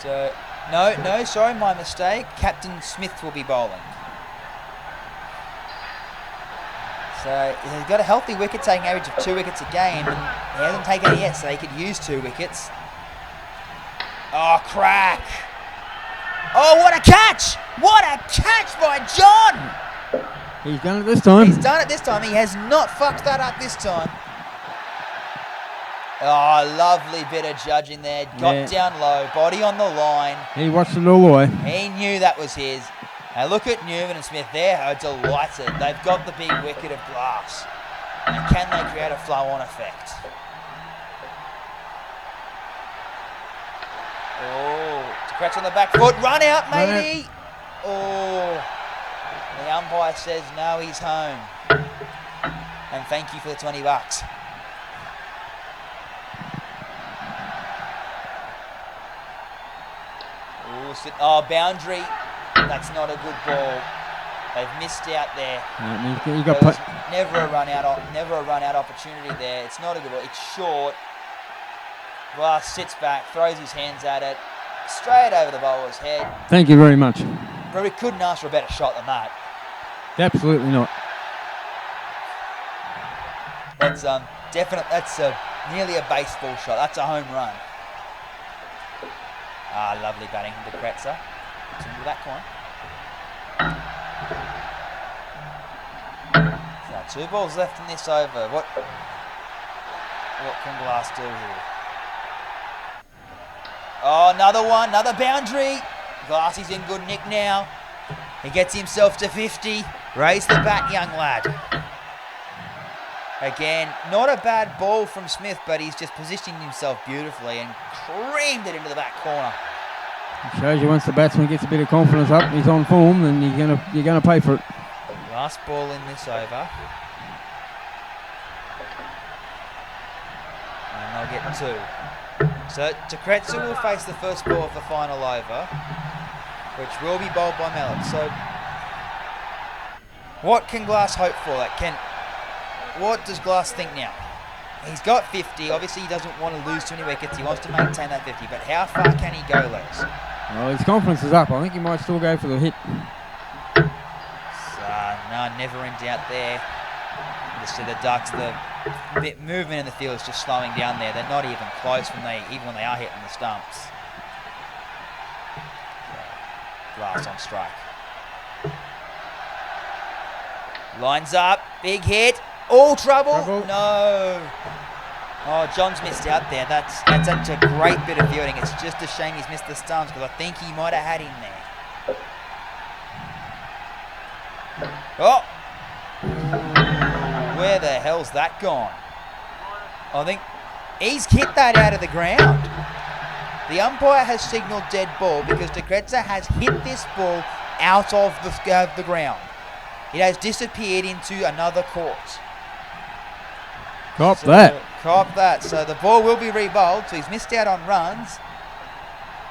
So, no, sorry, my mistake. Captain Smith will be bowling. So he's got a healthy wicket-taking average of 2 wickets a game, and he hasn't taken it yet, so he could use 2 wickets. Oh, crack! Oh, what a catch! What a catch by John! He's done it this time. He's done it this time. He has not fucked that up this time. Oh, lovely bit of judging there. Got down low, body on the line. He watched it all the way. He knew that was his. Now look at Newman and Smith. They're delighted. They've got the big wicket of glass. And can they create a flow-on effect? Oh, scratch on the back foot. Run out, matey. Oh, the umpire says no, he's home. And thank you for the $20. Oh, boundary. That's not a good ball. They've missed out there. He got There was never a run out opportunity there. It's not a good ball. It's short. Glass sits back, throws his hands at it, straight over the bowler's head. Thank you very much. Probably couldn't ask for a better shot than that. Absolutely not. That's definite. That's nearly a baseball shot. That's a home run. Ah, lovely batting from De Kretser. It's into that corner. So 2 balls left in this over. What can Glass do here? Oh, another one, another boundary. Glass is in good nick now. He gets himself to 50. Raise the bat, young lad. Again, not a bad ball from Smith, but he's just positioned himself beautifully and creamed it into the back corner. It shows you once the batsman gets a bit of confidence up, he's on form, then you're gonna pay for it. Last ball in this over. And they'll get 2. So De Kretser will face the first ball of the final over, which will be bowled by Mellett. So what can Glass hope for? What does Glass think now? He's got 50. Obviously, he doesn't want to lose too many wickets. He wants to maintain that 50. But how far can he go, Les? Well, his confidence is up. I think he might still go for the hit. So, no, never in doubt there. You see the Ducks, the bit movement in the field is just slowing down there. They're not even close even when they are hitting the stumps. So, Glass on strike. Lines up, big hit. All trouble. No. Oh, John's missed out there. That's a great bit of fielding. It's just a shame he's missed the stumps because I think he might have had him there. Oh. Ooh, where the hell's that gone? I think he's hit that out of the ground. The umpire has signalled dead ball because De Kretser has hit this ball out of the ground. It has disappeared into another court. Cop that. So the ball will be re-bowled. So he's missed out on runs.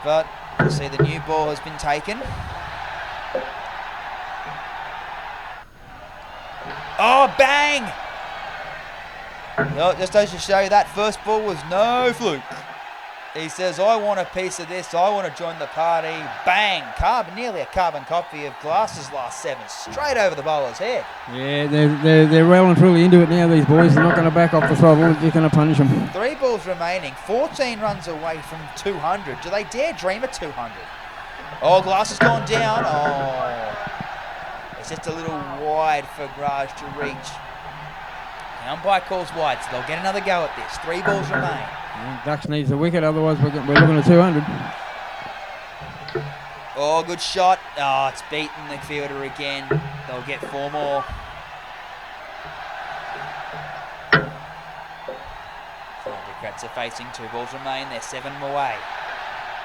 But you see the new ball has been taken. Oh, bang! No, just to show you that first ball was no fluke. He says, I want a piece of this. I want to join the party. Bang! Nearly a carbon copy of Glass's last 7. Straight over the bowler's head. Yeah, they're well and truly into it now, these boys. They're not going to back off the throttle. They're going to punish them. 3 balls remaining. 14 runs away from 200. Do they dare dream of 200? Oh, Glass has gone down. Oh. It's just a little wide for Raj to reach. The umpire calls wide, so they'll get another go at this. 3 balls remain. Ducks needs a wicket, otherwise we're looking at 200. Oh, good shot. Oh, it's beaten the fielder again. They'll get 4 more. So De Kretser facing, 2 balls remain. They're 7 away.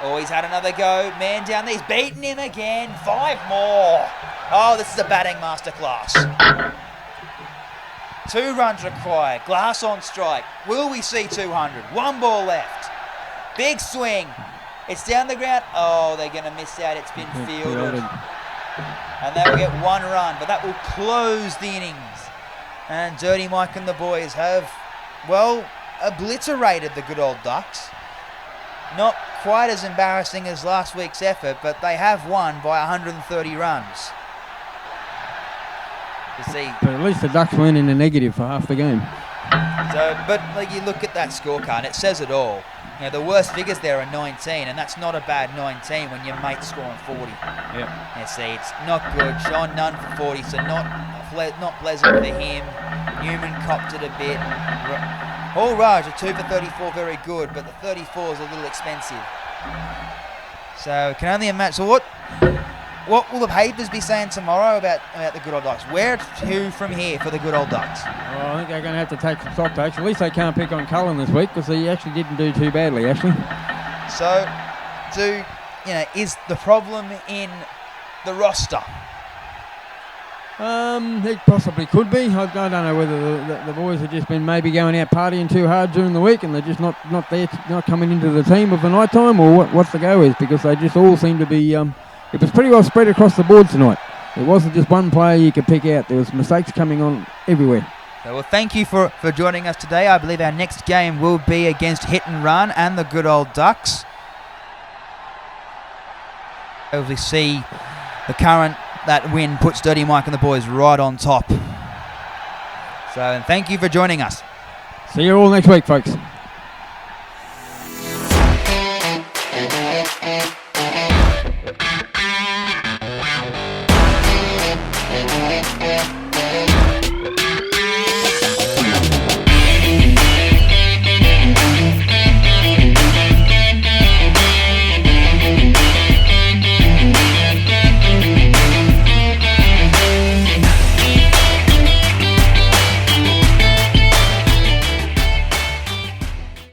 Oh, he's had another go. Man down there. He's beaten him again. 5 more. Oh, this is a batting masterclass. 2 runs required. Glass on strike. Will we see 200? 1 ball left. Big swing. It's down the ground. Oh, they're going to miss out. It's been fielded. And they will get 1 run, but that will close the innings. And Dirty Mike and the boys have, well, obliterated the good old Ducks. Not quite as embarrassing as last week's effort, but they have won by 130 runs. You see, but at least the Ducks weren't in the negative for half the game. So, but like you look at that scorecard, it says it all. You know, the worst figures there are 19, and that's not a bad 19 when your mate's scoring 40. Yeah. You see, it's not good. Sean Nunn for 40, so not a not pleasant for him. Newman copped it a bit. All Raj, a 2 for 34, very good, but the 34 is a little expensive. So can only imagine. So what will the papers be saying tomorrow about the good old Ducks? Where to from here for the good old Ducks? Well, I think they're going to have to take some stock takes. At least they can't pick on Cullen this week because he actually didn't do too badly, actually. So, is the problem in the roster? It possibly could be. I don't know whether the boys have just been maybe going out partying too hard during the week and they're just not there, not coming into the team of the night time, or what's the go is, because they just all seem to be. It was pretty well spread across the board tonight. It wasn't just one player you could pick out. There was mistakes coming on everywhere. So, well, thank you for joining us today. I believe our next game will be against Hit and Run and the good old Ducks. As we see the current, that win puts Dirty Mike and the boys right on top. So, and thank you for joining us. See you all next week, folks.